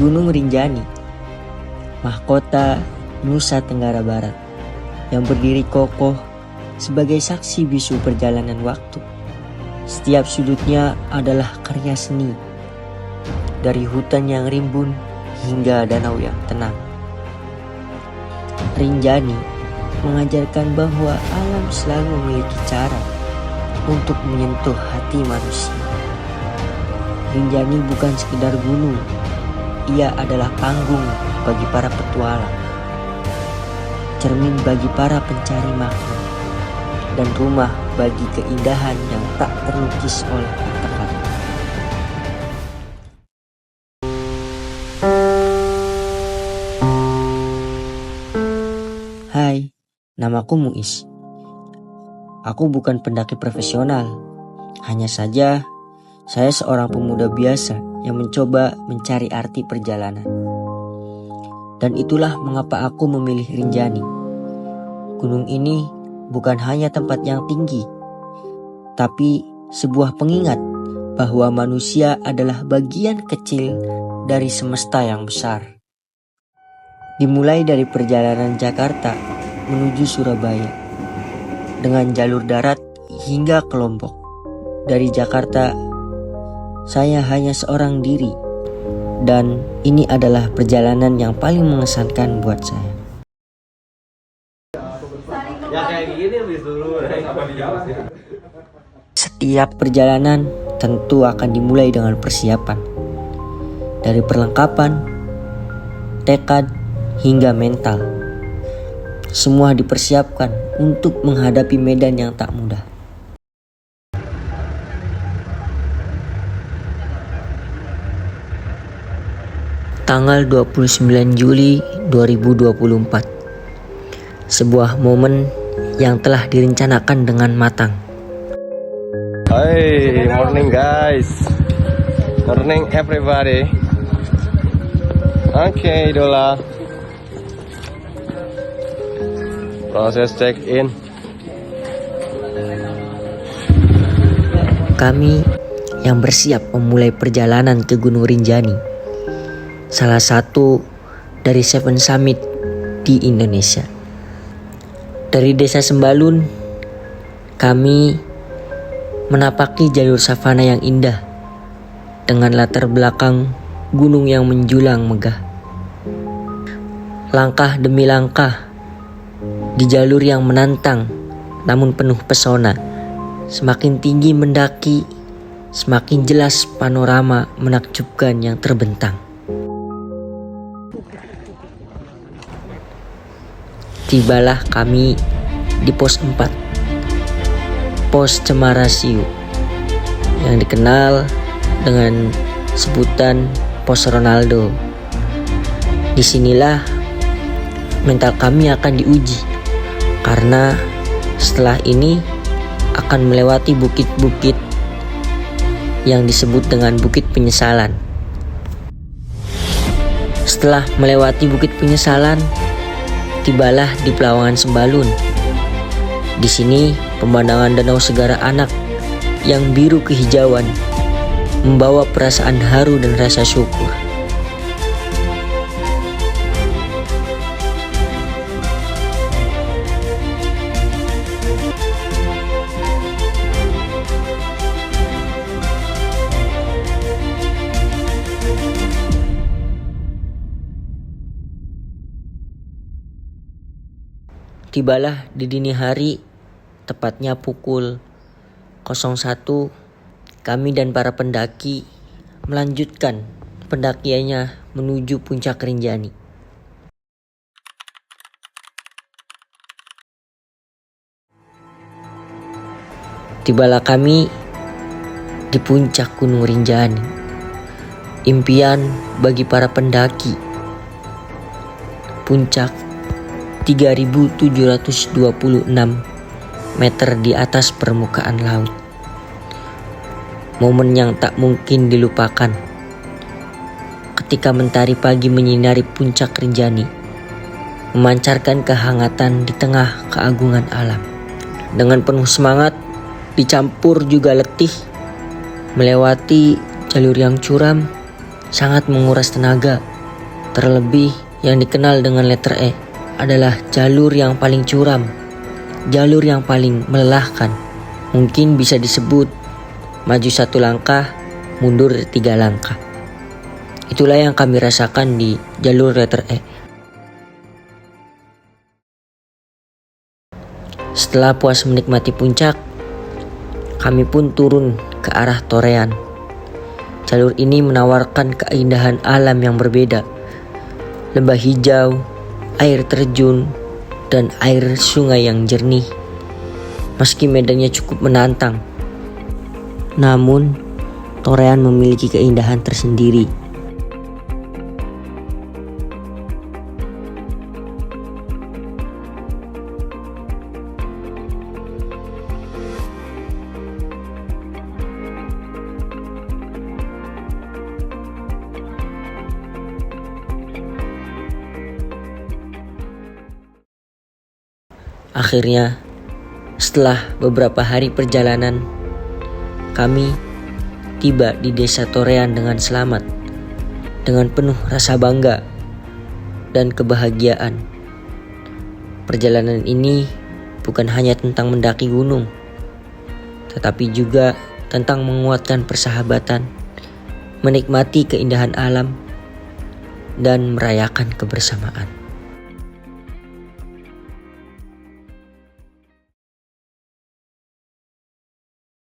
Gunung Rinjani, mahkota Nusa Tenggara Barat, yang berdiri kokoh sebagai saksi bisu perjalanan waktu. Setiap sudutnya adalah karya seni, dari hutan yang rimbun hingga danau yang tenang. Rinjani mengajarkan bahwa alam selalu memiliki cara untuk menyentuh hati manusia. Rinjani bukan sekedar gunung, ia adalah panggung bagi para petualang, cermin bagi para pencari makna, dan rumah bagi keindahan yang tak terlukis oleh kata-kata. Hai, namaku Muiz. Aku bukan pendaki profesional, hanya saja saya seorang pemuda biasa yang mencoba mencari arti perjalanan. Dan itulah mengapa aku memilih Rinjani. Gunung ini bukan hanya tempat yang tinggi, tapi sebuah pengingat bahwa manusia adalah bagian kecil dari semesta yang besar. Dimulai dari perjalanan Jakarta menuju Surabaya, dengan jalur darat hingga ke Lombok. Dari Jakarta, saya hanya seorang diri, dan ini adalah perjalanan yang paling mengesankan buat saya. Setiap perjalanan tentu akan dimulai dengan persiapan, dari perlengkapan, tekad, hingga mental. Semua dipersiapkan untuk menghadapi medan yang tak mudah. Tanggal 29 Juli 2024. Sebuah momen yang telah direncanakan dengan matang. Hey, morning guys. Morning everybody. Oke, idola. Proses check in. Kami yang bersiap memulai perjalanan ke Gunung Rinjani, salah satu dari 7 summit di Indonesia. Dari desa Sembalun, kami menapaki jalur savana yang indah dengan latar belakang gunung yang menjulang megah. Langkah demi langkah di jalur yang menantang namun penuh pesona. Semakin tinggi mendaki, semakin jelas panorama menakjubkan yang terbentang. Tibalah kami di pos 4, pos Cemara Siu, yang dikenal dengan sebutan pos Ronaldo. Disinilah mental kami akan diuji, karena setelah ini akan melewati bukit-bukit yang disebut dengan Bukit Penyesalan. Setelah melewati Bukit Penyesalan, tibalah di Pelawangan Sembalun. Di sini pemandangan Danau Segara Anak yang biru kehijauan membawa perasaan haru dan rasa syukur. Tibalah di dini hari, tepatnya pukul 01, kami dan para pendaki melanjutkan pendakiannya menuju puncak Rinjani. Tibalah kami di puncak Gunung Rinjani, impian bagi para pendaki. Puncak 3.726 meter di atas permukaan laut. Momen yang tak mungkin dilupakan ketika mentari pagi menyinari puncak Rinjani, memancarkan kehangatan di tengah keagungan alam. Dengan penuh semangat, dicampur juga letih, melewati jalur yang curam, sangat menguras tenaga. Terlebih yang dikenal dengan letter E adalah jalur yang paling curam, jalur yang paling melelahkan. Mungkin bisa disebut maju 1 langkah, mundur 3 langkah. Itulah yang kami rasakan di jalur letter E. Setelah puas menikmati puncak, kami pun turun ke arah Torean. Jalur ini menawarkan keindahan alam yang berbeda. Lembah hijau, air terjun, dan air sungai yang jernih. Meski medannya cukup menantang, namun Torean memiliki keindahan tersendiri. Akhirnya, setelah beberapa hari perjalanan, kami tiba di desa Torean dengan selamat, dengan penuh rasa bangga dan kebahagiaan. Perjalanan ini bukan hanya tentang mendaki gunung, tetapi juga tentang menguatkan persahabatan, menikmati keindahan alam, dan merayakan kebersamaan.